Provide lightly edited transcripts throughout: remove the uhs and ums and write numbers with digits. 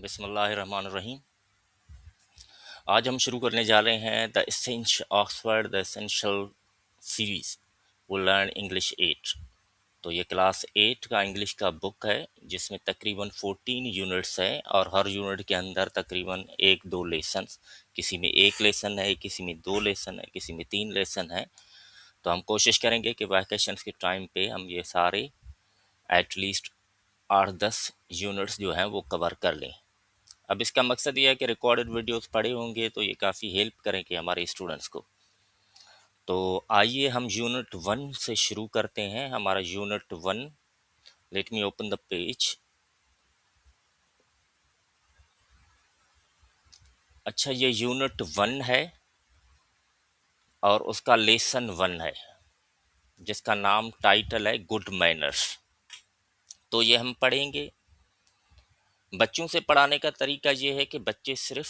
बिस्मिल्लाहिर्रहमानिर्रहीम। आज हम शुरू करने जा रहे हैं the Oxford the essential series वो लर्न इंग्लिश 8। तो ये क्लास 8 का इंग्लिश का बुक है जिसमें तकरीबन 14 यूनिट्स हैं और हर यूनिट के अंदर तकरीबन एक दो लेसन, किसी में एक लेसन है, किसी में दो लेसन है, किसी में तीन लेसन है। तो हम कोशिश करेंगे कि वैकेशंस के टाइम पे हम ये सारे एटलीस्ट 8-10 यूनिट्स जो हैं वो कवर कर लें। अब इसका मकसद ये है कि रिकॉर्डेड वीडियोस पड़े होंगे तो ये काफ़ी हेल्प करेंगे हमारे स्टूडेंट्स को। तो आइए हम यूनिट 1 से शुरू करते हैं। हमारा unit 1, let me open the page. अच्छा, ये यूनिट 1 है और उसका लेसन 1 है जिसका नाम टाइटल है गुड मैनर्स। तो ये हम पढ़ेंगे। बच्चों से पढ़ाने का तरीका ये है कि बच्चे सिर्फ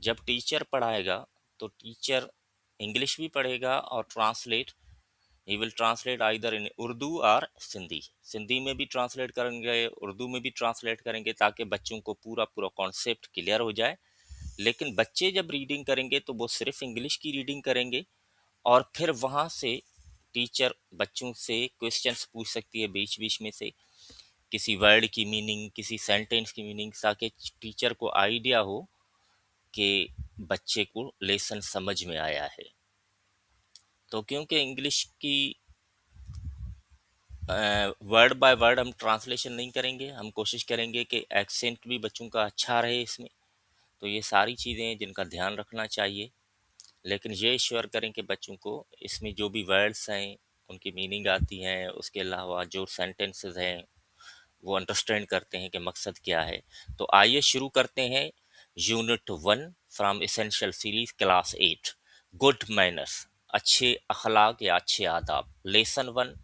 जब टीचर पढ़ाएगा तो टीचर इंग्लिश भी पढ़ेगा और translate he will translate either in Urdu और सिंधी। सिंधी में भी ट्रांसलेट करेंगे, उर्दू में भी ट्रांसलेट करेंगे ताकि बच्चों को पूरा पूरा कॉन्सेप्ट क्लियर हो जाए। लेकिन बच्चे जब रीडिंग करेंगे तो वो सिर्फ इंग्लिश की रीडिंग करेंगे और फिर वहाँ से टीचर बच्चों से क्वेश्चंस पूछ सकती है बीच बीच में से, किसी वर्ड की मीनिंग, किसी सेंटेंस की मीनिंग, ताकि टीचर को आइडिया हो कि बच्चे को लेसन समझ में आया है। तो क्योंकि इंग्लिश की वर्ड बाय वर्ड हम ट्रांसलेशन नहीं करेंगे, हम कोशिश करेंगे कि एक्सेंट भी बच्चों का अच्छा रहे इसमें। तो ये सारी चीज़ें हैं जिनका ध्यान रखना चाहिए, लेकिन ये श्योर करें कि बच्चों को इसमें जो भी वर्ड्स हैं उनकी मीनिंग आती हैं, उसके अलावा जो सेंटेंसेस हैं वो अंडरस्टैंड करते हैं कि मकसद क्या है। तो आइए शुरू करते हैं unit 1 from essential series class 8, good manners, अच्छे अखलाक या अच्छे आदाब। लेसन 1,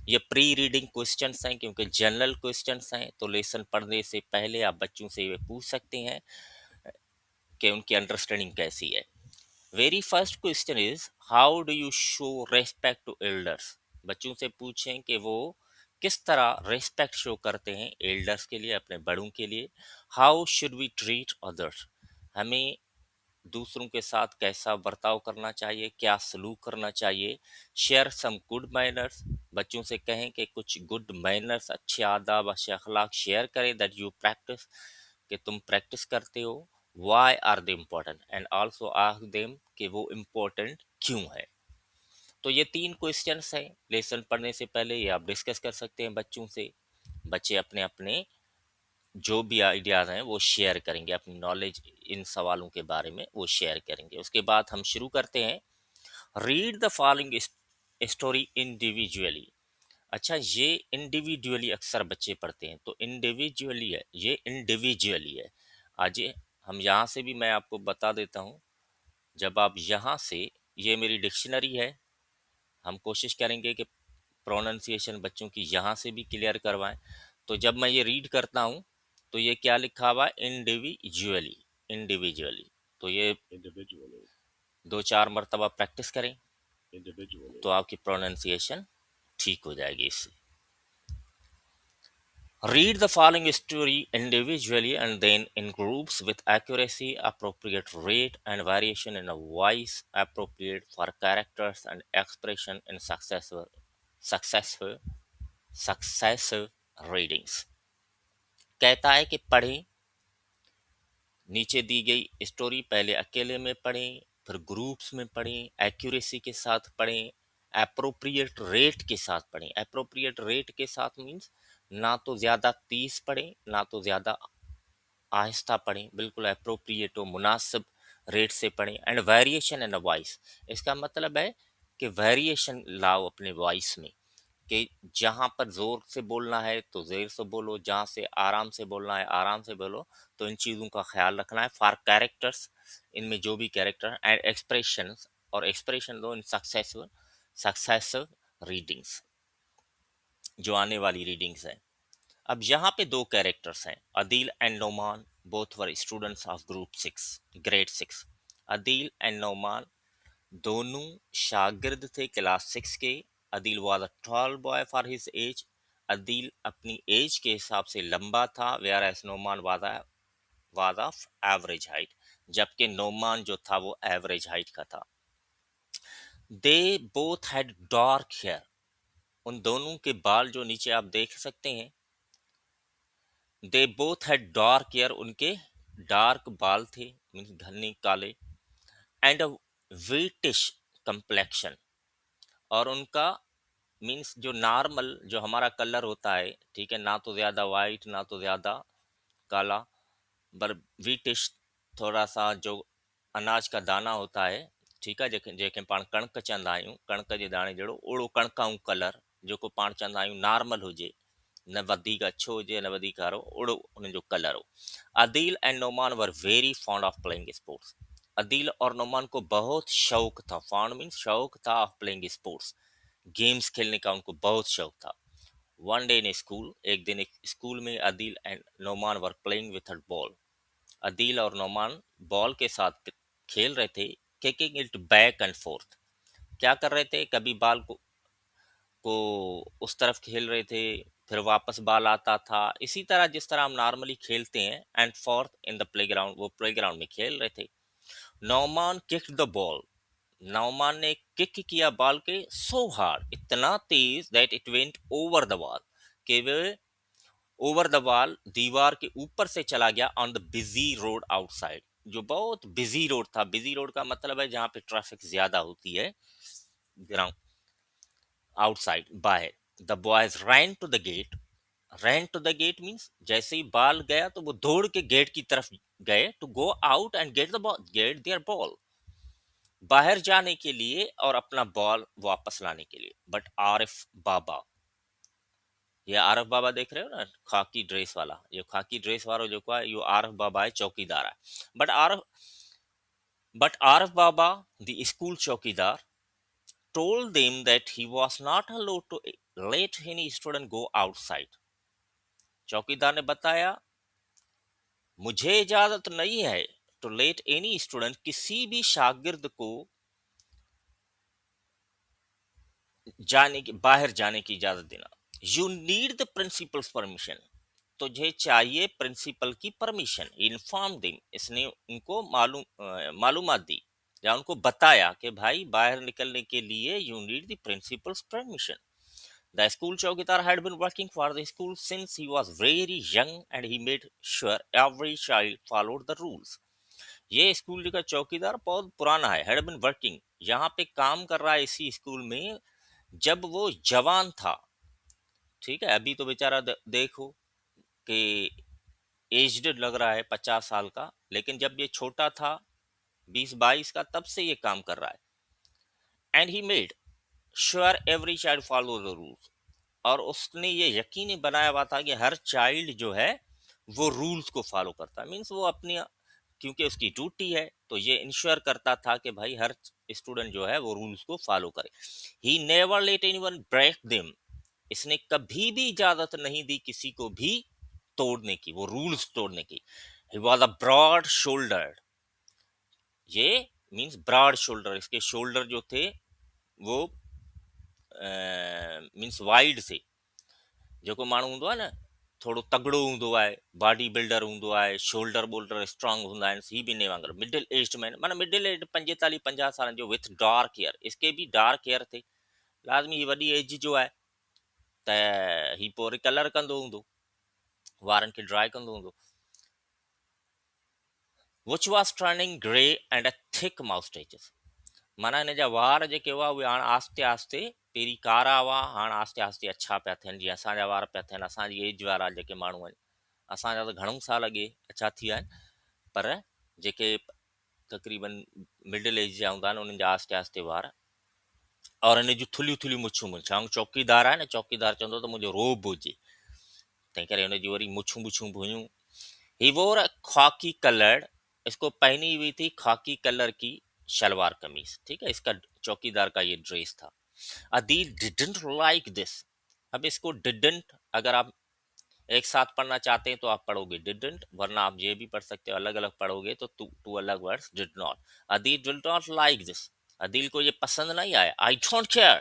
ये प्री रीडिंग क्वेश्चंस हैं क्योंकि जनरल क्वेश्चंस हैं, तो लेसन पढ़ने से पहले आप बच्चों से ये पूछ सकते हैं कि उनकी अंडरस्टैंडिंग कैसी है। Very first question is how do you show respect to elders. बच्चों से पूछें कि वो किस तरह रेस्पेक्ट शो करते हैं एल्डर्स के लिए, अपने बड़ों के लिए। How should we treat others, हमें दूसरों के साथ कैसा बर्ताव करना चाहिए, क्या सलूक करना चाहिए। शेयर सम गुड मैनर्स, बच्चों से कहें कि कुछ गुड मैनर्स, अच्छे आदाब, अच्छे अखलाक शेयर करें दैट यू प्रैक्टिस, कि तुम प्रैक्टिस करते हो। Why are they important and also ask them कि वो इम्पोर्टेंट क्यों है। तो ये 3 क्वेश्चंस हैं लेसन पढ़ने से पहले, ये आप डिस्कस कर सकते हैं बच्चों से। बच्चे अपने अपने जो भी आइडियाज़ हैं वो शेयर करेंगे, अपनी नॉलेज इन सवालों के बारे में वो शेयर करेंगे। उसके बाद हम शुरू करते हैं। Read the following story individually. अच्छा, ये इंडिविजुअली अक्सर बच्चे पढ़ते हैं, तो इंडिविजुअली है, ये इंडिविजुअली है। आज हम यहाँ से भी मैं आपको बता देता हूँ, जब आप यहाँ से, ये मेरी डिक्शनरी है, हम कोशिश करेंगे कि प्रोनाउंसिएशन बच्चों की यहाँ से भी क्लियर करवाएं। तो जब मैं ये रीड करता हूँ तो ये क्या लिखा हुआ है, इंडिविजुअली, इंडिविजुअली। तो ये individually, 2-4 मरतबा प्रैक्टिस करें individually. तो आपकी प्रोनाउंसिएशन ठीक हो जाएगी इससे। Read the following story individually and then in groups with accuracy, appropriate rate and variation in a voice appropriate for characters and expression in successive successive readings। कहता है कि पढ़ें, नीचे दी गई स्टोरी पहले अकेले में पढ़ें, फिर ग्रुप्स में पढ़ें, एक्यूरेसी के साथ पढ़ें, अप्रोप्रिएट रेट के साथ पढ़ें। अप्रोप्रिएट रेट के साथ मीन्स ना तो ज़्यादा तेज पढ़ें ना तो ज़्यादा आहिस्ता पढ़ें, बिल्कुल अप्रोप्रिएट हो, मुनासिब रेट से पढ़ें। And variation in a voice, इसका मतलब है कि वेरिएशन लाओ अपने वॉइस में, कि जहाँ पर ज़ोर से बोलना है तो ज़ोर से बोलो, जहाँ से आराम से बोलना है आराम से बोलो। तो इन चीज़ों का ख्याल रखना है। फॉर कैरेक्टर्स, इनमें जो भी कैरेक्टर, एंड एक्सप्रेशन, और एक्सप्रेशन दो इन सक्सेसिव सक्सेसिव रीडिंग्स, जो आने वाली रीडिंग्स हैं। अब यहाँ पे 2 कैरेक्टर्स हैं, Adeel and Noman, both were students of grade 6। Adeel and Noman दोनों शागिर्द थे क्लास 6 के। Adeel was a tall boy for his age, Adeel अपनी एज के हिसाब से लंबा था, whereas Noman was a was of average height, जबकि नोमान जो था वो एवरेज हाइट का था. They both had dark hair. उन दोनों के बाल जो नीचे आप देख सकते हैं, they both had dark hair, उनके डार्क बाल थे, मीन्स घने काले, एंड अ व्हीटिश कंप्लेक्शन, और उनका मीन्स जो नॉर्मल जो हमारा कलर होता है, ठीक है, ना तो ज़्यादा वाइट ना तो ज़्यादा काला, पर व्हीटिश, थोड़ा सा जो अनाज का दाना होता है, ठीक है, जंहिंखे जंहिंखे पाण कणिक चवंदा आहियूं, कणिक जे दाणे जहिड़ो ओड़ो कणिकाऊं कलर जेको पाण चवंदा आहियूं नॉर्मल हुजे, न वधीक अछो हुजे न वधीक कारो, ओड़ो उन्हनि जो कलर हो. Adeel and Noman were very fond of playing sports. Adeel और नोमान को बहुत शौक था, फॉन्ड मीन्स शौक था, ऑफ प्लेइंग स्पोर्ट्स, गेम्स खेलने का उनको बहुत शौक था. वन डे इन स्कूल, एक दिन एक स्कूल में Adeel and Noman were playing with a ball. Adeel और नोमान बॉल के साथ खेल रहे थे, kicking it back and fourth. क्या कर रहे थे, कभी बॉल को उस तरफ खेल रहे थे, फिर वापस बॉल आता था, इसी तरह जिस तरह हम नॉर्मली खेलते हैं, and forth in the playground, वो प्लेग्राउंड में खेल रहे थे. Nauman kicked the ball. Nauman ने किक किया बॉल के सो हार्ड, इतना तेज, that it went over the wall, कि वे ओवर द वॉल, दीवार के ऊपर से चला गया, on the busy road outside, जो बहुत बिजी रोड था. बिजी रोड का मतलब है जहाँ पे ट्रैफिक ज्यादा होती है, ग्राउंड आउटसाइड, बाहर. The boys ran to the gate. Ran to the gate means जैसे ही बॉल गया तो वो दौड़ के गेट की तरफ गए, to go out and get the ball, get their ball, बाहर जाने के लिए और अपना बॉल वापस लाने के लिए. बट आरिफ बाबा, ये आरिफ बाबा देख रहे हो ना, खाकी ड्रेस वाला, ये खाकी ड्रेस वाला जो है ये आरिफ बाबा है, चौकीदार है. But Arif Baba, the school चौकीदार, told them that he was not allowed to let any student go outside. चौकीदार ने बताया, मुझे इजाजत नहीं है टू लेट एनी स्टूडेंट, किसी भी शागिर्द को जाने की, बाहर जाने की इजाजत देना. You need the principles permission, तुझे चाहिए प्रिंसिपल की परमिशन. इन्फॉर्म देम, इसने उनको मालूमात दी या उनको बताया कि भाई बाहर निकलने के लिए you need the principles permission. The school chowkidar had been working for the school since he was very young, and he made sure every child followed the rules. ये स्कूल का चौकीदार बहुत पुराना है, हैड बिन वर्किंग, यहाँ पे काम कर रहा है इसी स्कूल में जब वो जवान था. ठीक है, अभी तो बेचारा देखो कि एज्ड लग रहा है, 50 साल का, लेकिन जब ये छोटा था, 20-22 का, तब से ये काम कर रहा है. And he made sure every child follow the rules, और उसने ये यकीनी बनाया हुआ था कि हर चाइल्ड जो है वो रूल्स को फॉलो करता है. मीन्स वो अपनी, क्योंकि उसकी ड्यूटी है, तो ये इंश्योर करता था कि भाई हर स्टूडेंट जो है वो रूल्स को फॉलो करे. He never let anyone break them, इसने कभी भी इजाजत नहीं दी किसी को भी तोड़ने की, वो रूल्स तोड़ने की. He was a broad shoulder. ये मीन्स ब्रॉड शोल्डर, इसके शोल्डर जो थे वो मीन्स वाइड से, जेको माण्हू हूंदो आहे न, थोरो तगड़ो हूंदो आहे, बॉडी बिल्डर हूंदो आहे, शोल्डर बोल्डर स्ट्रांग हूंदा आहिनि, ही बि इन वांगुरु मिडिल एज मैन, माना मिडिल एज 45-50 सालनि जो, विथ डार्क हेयर, इसके भी डार्क हेयर थे. लाज़मी ही वॾी एज जो आहे, त ही पोइ वरी कलर कंदो हूंदो, वारनि खे ड्राई कंदो हूंदो. Which was turning grey and a thick moustaches, माना हिन जा वार जेके हुआ उहे हाणे आस्ते आस्ते, पहिरीं कारा हुआ, हाणे आस्ते आस्ते अछा पिया थियनि, जीअं असांजा वार पिया थियनि, असांजी एज वारा जेके माण्हू आहिनि, असांजा त घणो साल अॻे अछा थी विया आहिनि, पर जेके तक़रीबन मिडिल एज जा हूंदा आहिनि उन्हनि जा आस्ते आस्ते वार, और हिन जूं थुलियूं थुलियूं मुछूं, छा चौकीदार आहे न, चौकीदार चवंदो त मुंहिंजो रोब हुजे, तंहिं करे हुनजी वरी मुछूं मुछूं बि हुयूं. ही वोर खाकी कलर्ड, इसको पहनी हुई थी खाकी कलर की शलवार कमीज. ठीक है, इसका चौकीदार का ये ड्रेस था. Adeel didn't like this. अब इसको डिडंट अगर आप एक साथ पढ़ना चाहते हैं तो आप पढ़ोगे डिडंट, वरना आप ये भी पढ़ सकते हो अलग अलग पढ़ोगे तो टू अलग words. Did not, Adeel did not like this, Adeel को ये पसंद नहीं आया. आई डोंट केयर,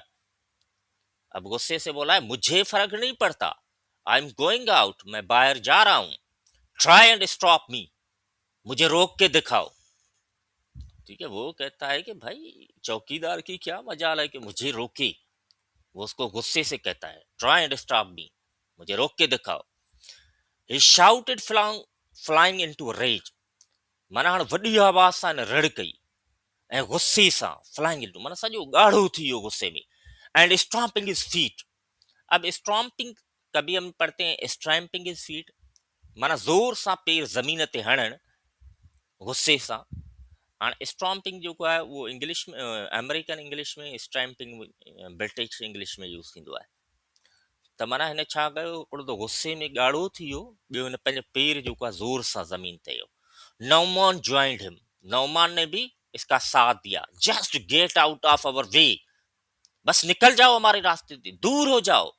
अब गुस्से से बोला है मुझे फर्क नहीं पड़ता, आई एम गोइंग आउट, मैं बाहर जा रहा हूं, ट्राई एंड स्टॉप मी, मुझे रोक के दिखाओ। ठीक है, वो कहता है कि भाई चौकीदार की क्या मजाल है कि मुझे रोके। वो उसको गुस्से से कहता है, ट्राई एंड स्टॉप मी, मुझे रोक के दिखाओ। ही शाउटेड फ्लाइंग इनटू रेज, माना हाणे वॾी आवाज़ सां हिन रड़ कई ऐं गुस्से सां फ्लाइंग इनटू माना सॼो ॻाढ़ो थी वियो गुस्से में। And stomping his feet. अब स्टॉम्पिंग कभी हम पढ़ते हैं स्टैम्पिंग हिज फीट, माना जोर सां पेर ज़मीन ते हणण गुस्से सां। हाणे स्टॉम्पिंग जेको आहे उहो इंग्लिश में अमेरिकन इंग्लिश में, स्टैम्पिंग ब्रिटिश इंग्लिश में यूज़ थींदो आहे। त माना हिन छा कयो, हिकिड़ो त गुस्से में ॻाढ़ो थी वियो, ॿियो हिन पंहिंजो पेर जेको आहे ज़ोर सां ज़मीन ते हयो। नौमान ज्वाइंड हिम, नौमान ने भी इसका साथ दिया। Just get out of our way, बस निकल जाओ हमारे रास्ते से, दूर हो जाओ।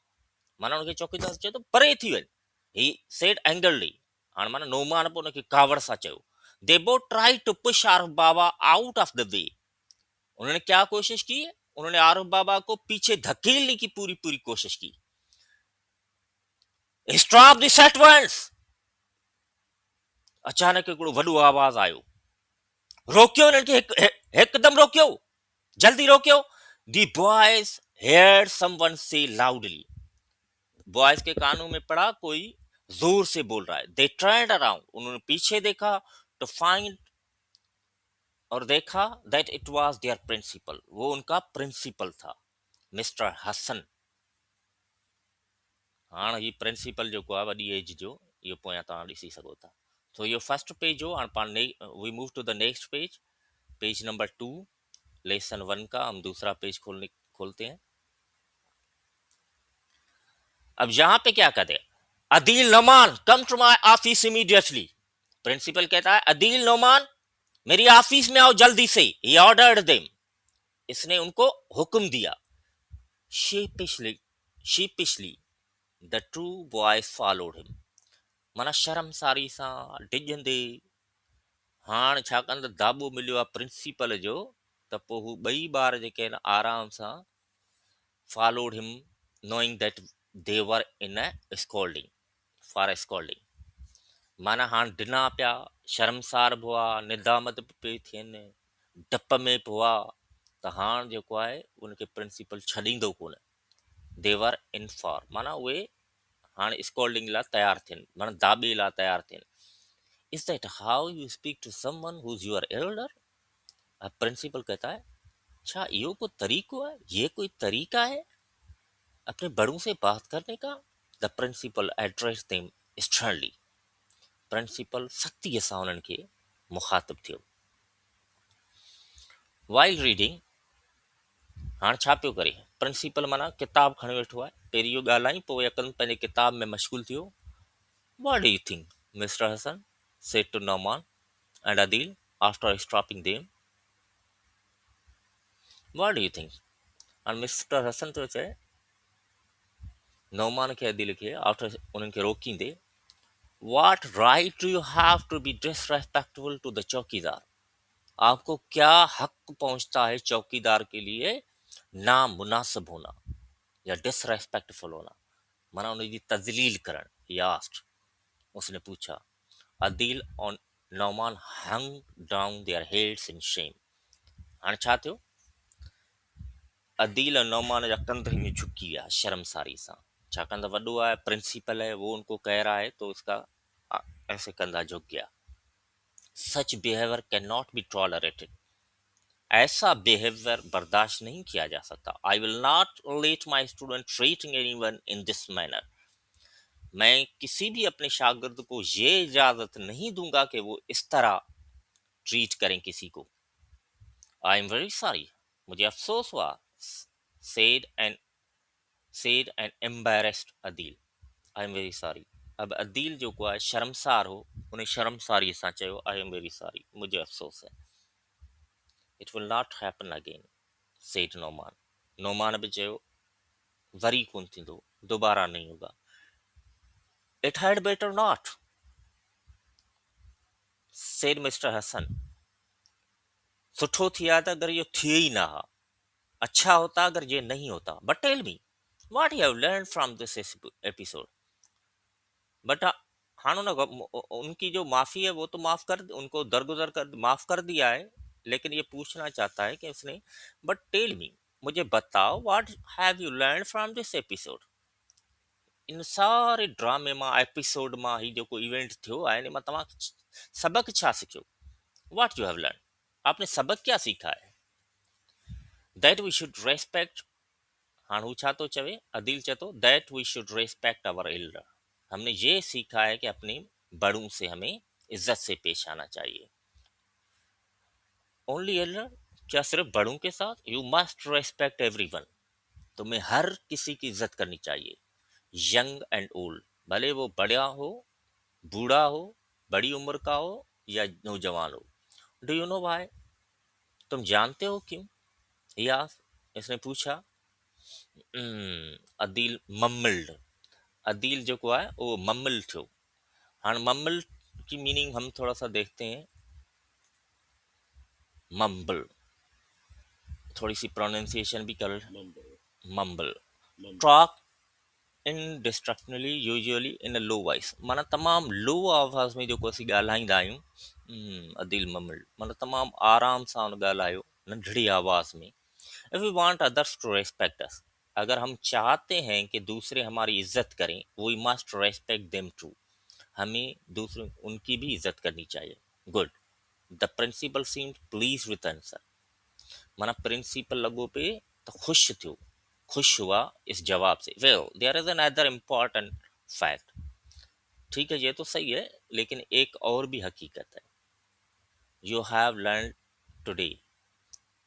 माना उनखे चौकीदार चए थो परे थी वञ। ही सेड एंगरली, हाणे माना नौमान पोइ उनखे कावड़ सां चयो। They both try to push Arif Baba out of the way. उन्होंने क्या कोशिश की, उन्होंने आरिफ बाबा को पीछे धकेलने की पूरी पूरी कोशिश की। स्टॉप दिस एट वंस, अचानक हिकिड़ो वॾो आवाज़ आयो, रोकियो हिननि खे, हिकदमि रोकियो, जल्दी रोकियो। दी बॉयज हेयर समवन से लाउडली, बॉयज के कानों में पड़ा कोई जोर से बोल रहा है। दे टर्न्ड अराउंड, उन्होंने पीछे देखा टू फाइंड, और देखा that it was their principal, वो उनका प्रिंसिपल था, मिस्टर हसन। हाँ, ये प्रिंसिपल जो आहे वॾी एज जो, इहो पोयां तव्हां ॾिसी सघो था। तो इहो फर्स्ट पेज हो। हाणे पाण we move to the next page, page number 2, lesson 1 का हम दूसरा पेज खोलते हैं। अब यहाँ पे क्या कहते हैं, Adeel Noman come to my office immediately. Principal कहता है अदील नोमान मेरी ऑफिस में आओ जल्दी से। ही ऑर्डर्ड देम, इसने उनको हुक्म दिया। शीपिशली, शीपिशली the two boys followed him, माना शर्मसारी सां डिॼंदे। हाणे छाकाणि त दाॿो मिलियो आहे प्रिंसिपल जो, त पोइ हू ॿई ॿार जेके आहिनि आराम सां followed him, knowing that they were in a scolding, for a scolding. माना हाणे ॾिना पिया, शर्मसार बि हुआ, निदामत बि पई थियनि, डप में बि हुआ, त हाणे जेको आहे उनखे प्रिंसिपल छॾींदो कोन। देवर इन फॉर, माना उहे हाणे स्कोल्डिंग लाइ तयारु थियनि, माना दाॿे लाइ तयारु थियनि। Is that how you speak to someone who is your elder. अब प्रिंसिपल कहता है अच्छा यो कोई तरीको है, ये कोई तरीका है अपने बड़ों से बात करने का। The principal address them sternly, principal सख्तीअ सां उन्हनि खे मुखातिब थियो। वाइल रीडिंग, हाणे छा पियो करे प्रिंसिपल, माना किताब खणी वेठो आहे, पहिरीं इहो ॻाल्हाई, पोइ यकदमि पंहिंजे किताब में मशगूल थियो। What do you think mister Hasan said to Nauman and Adeel after stopping them. What do you think, हाणे मिस्टर हसन तो चए नौमान खे, अदील खे, आफ्टर उन्हनि खे रोकींदे, what right do you have to be disrespectful to the chowkidar. आपको क्या हक पहुंचता है चौकीदार के लिए नामुनासिब होना या डिसरेस्पेक्टफुल होना, माना उनकी तजलील करण। यास्ट, उसने पूछा। अदील और Nauman hung down their heads in shame. हाणे छा थियो, अदील और नौमान जा कंध हीअं झुकी विया शर्मसारी सां, छाकाणि त वॾो आहे, प्रिंसिपल है, वो उनको कह रहा है तो उसका ऐसे कंधा झुक गया। सच behaviour can not be tolerated, ऐसा बिहेवियर बर्दाश्त नहीं किया जा सकता। I will not let my student treating anyone in this manner, मैं किसी भी अपने शागिर्द को ये इजाजत नहीं दूंगा कि वो इस तरह ट्रीट करें किसी को। आई एम वेरी सॉरी, मुझे अफसोस हुआ। Said and embarrassed Adeel, I am very sorry. अब अदील जो को है शर्मसार हो, उन्हें शर्मसारी सां चयो आई एम वेरी सॉरी, मुझे अफसोस है। It will not happen again said Noman, Noman भी चयो वरी कोन थींदो, दोबारा नहीं होगा। It had better not said mister Hasan, सुठो थिया त अगर ये थिए ही ना हा, अच्छा होता अगर ये नहीं होता। But tell me what you have learn from this episode. But हाणे उन उनकी जो माफ़ी है वो तो माफ़ कर उनको दरगुज़र कर माफ़ कर दिया है, लेकिन ये पूछना चाहता है कि उसने बट टेल मी मुझे बताओ what have you learn from this episode? इन सारे ड्रामे मां एपिसोड मां ही जेको इवेंट थियो आहे इन मां तव्हां सबक छा सिखियो? What you have learn? आपने सबक क्या सीखा है? That we should respect. हाँ हू छा तो चवे अदील चए तो that we should respect our elder. हमने ये सीखा है कि अपने बड़ों से हमें इज्जत से पेश आना चाहिए। Only Elder? क्या सिर्फ बड़ों के साथ? You must respect everyone. तुम्हें हर किसी की इज्जत करनी चाहिए, यंग एंड ओल्ड, भले वो बड़ा हो, बूढ़ा हो, बड़ी उम्र का हो या नौजवान हो। Do you know why? तुम जानते हो क्यों? या इसने पूछा। अदील मम्मल्ड। अदील जो है वो मम्मल थियो। हाँ मम्मल की मीनिंग हम थोड़ा सा देखते हैं। मम्बल, थोड़ी सी प्रोनाउंसिएशन भी कर। Mumble. Mumble. Mumble. Talk indistinctly usually in a low voice, माना तमाम लो आवाज़ में जेको असीं ॻाल्हाईंदा आहियूं। अदील मम्मल माना तमामु आराम सां ॻाल्हायो, नंढड़ी आवाज़ में। If we want others to respect us, अगर हम चाहते हैं कि दूसरे हमारी इज्जत करें, we must respect them too. हमें दूसरे उनकी भी इज्जत करनी चाहिए। Good. The principal seemed pleased with answer. माना प्रिंसिपल लॻो पे तो खुश थियो, खुश हुआ इस जवाब से। Well there is another important fact. ठीक है ये तो सही है, लेकिन एक और भी हकीकत है। यू हैव लर्न टुडे,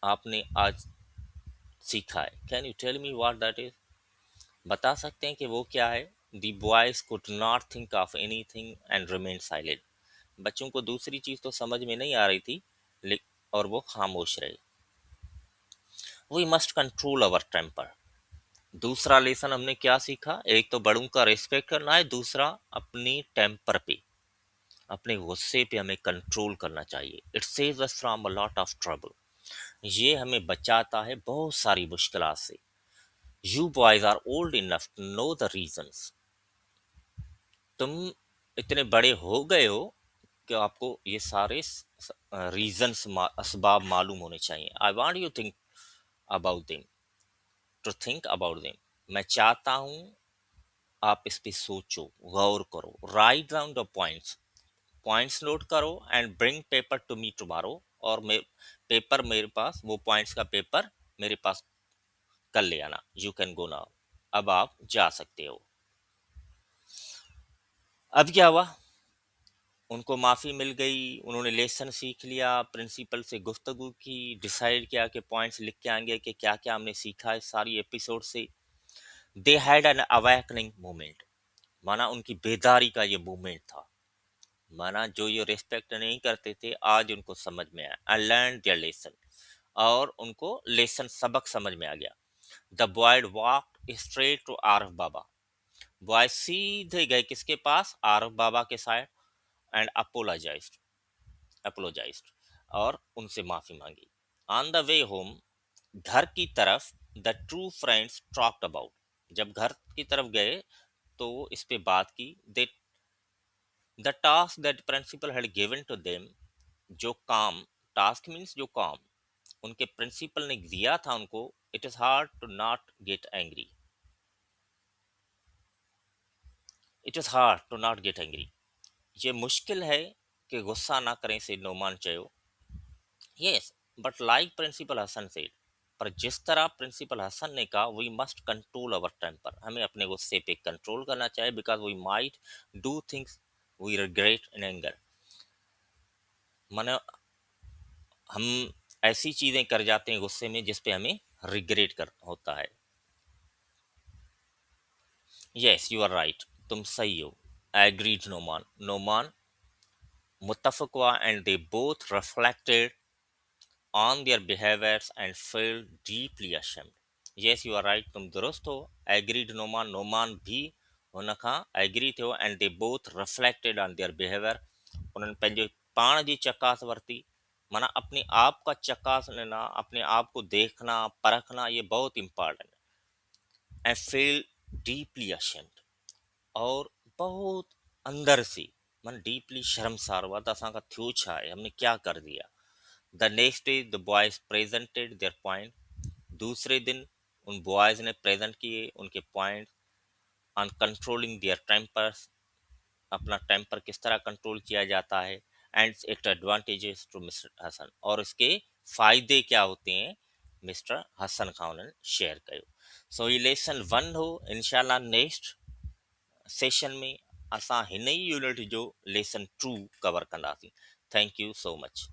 आपने आज सीखा है। Can you tell me what that is? बता सकते हैं कि वो क्या है? The boys could not think of anything and remain silent. बच्चों को दूसरी चीज तो समझ में नहीं आ रही थी, और वो खामोश रहे। We must control our temper. दूसरा लेसन हमने क्या सीखा? एक तो बड़ों का रिस्पेक्ट करना है, दूसरा अपनी टेम्पर पे, अपने गुस्से पे हमें कंट्रोल करना चाहिए। It saves us from a lot of trouble. ये हमें बचाता है बहुत सारी मुश्किलात से। You boys are old enough to know the reasons. तुम इतने बड़े हो गए हो कि आपको ये सारे रीजंस असबाब मालूम होने चाहिए। I want you think about them, to think about them. मैं चाहता हूँ आप इस पे सोचो, गौर करो। Write down the points, points note करो and bring paper to me tomorrow. और मैं पेपर मेरे पास, वो पॉइंट्स का पेपर मेरे पास कल ले आना। You can go now. अब आप जा सकते हो। अब क्या हुआ? उनको माफ़ी मिल गई, उन्होंने लेसन सीख लिया, प्रिंसिपल से गुफ्तगू की, डिसाइड किया कि पॉइंट्स लिख के आएंगे कि क्या क्या हमने सीखा है सारी एपिसोड से। They had an awakening moment, माना उनकी बेदारी का ये मूवमेंट था। माना जो ये रिस्पेक्ट नहीं करते थे, आज उनको समझ में आया। आई लर्न देयर लेसन, और उनको लेसन सबक समझ में आ गया। The boy walk straight to Aarif Baba. Boy सीधे गए किसके पास? आरफ बाबा के साइड। एंड अपोलोजाइज्ड, और उनसे माफी मांगी। ऑन द वे होम, घर की तरफ, the true friends talked about. जब घर की तरफ गए तो इस पे बात की। They the task that principal had given to them, जो काम, टास्क मीन्स जो काम उनके प्रिंसिपल ने दिया था उनको। It is hard to not get angry. It is hard to not get angry, ये मुश्किल है कि गुस्सा ना करें, से नोमान चयो। Yes, but like principal Hasan said, पर जिस तरह प्रिंसिपल हसन ने कहा, we must control our temper, हमें अपने गुस्से पे कंट्रोल करना चाहिए। Because we might do things we regret in anger. माने हम ऐसी चीजें कर जाते हैं गुस्से में जिस पे हमें रिग्रेट कर होता है। यस यू आर राइट, तुम सही हो। एग्रीड नोमान। नोमान मुत्तफक हुआ। And they both reflected on their behaviors and felt deeply ashamed. Yes, you are right. तुम दुरुस्त हो। Agreed नोमान, नोमान भी हुन खां एग्री थियो। And they both reflected on their behaviour, उन्हनि पंहिंजे पाण जी चकास वरिती। माना अपने आप का चकास लेना, अपने आप को देखना, परखना, ये बहुत इंपॉर्टेंट है। एंड फील डीपली अशेम्ड, और बहुत अंदर से मन डीपली शर्मसार हुआ त असांखां थियो छा आहे, हमने क्या कर दिया। The next day the boys presented their point. दूसरे दिन उन बॉयज ने प्रेजेंट किए उनके point on controlling their tempers, अपना टेम्पर किस तरह कंट्रोल किया जाता है, and it advantages to mister Hasan, और इसके फ़ायदे क्या होते हैं मिस्टर हसन खां उन्हनि शेयर कयो। सो ही लेसन वन हो। इंशाल्लाह नेक्स्ट सेशन में असां हिन ई यूनिट जो लेसन 2 कवर कंदासीं। Thank you so much.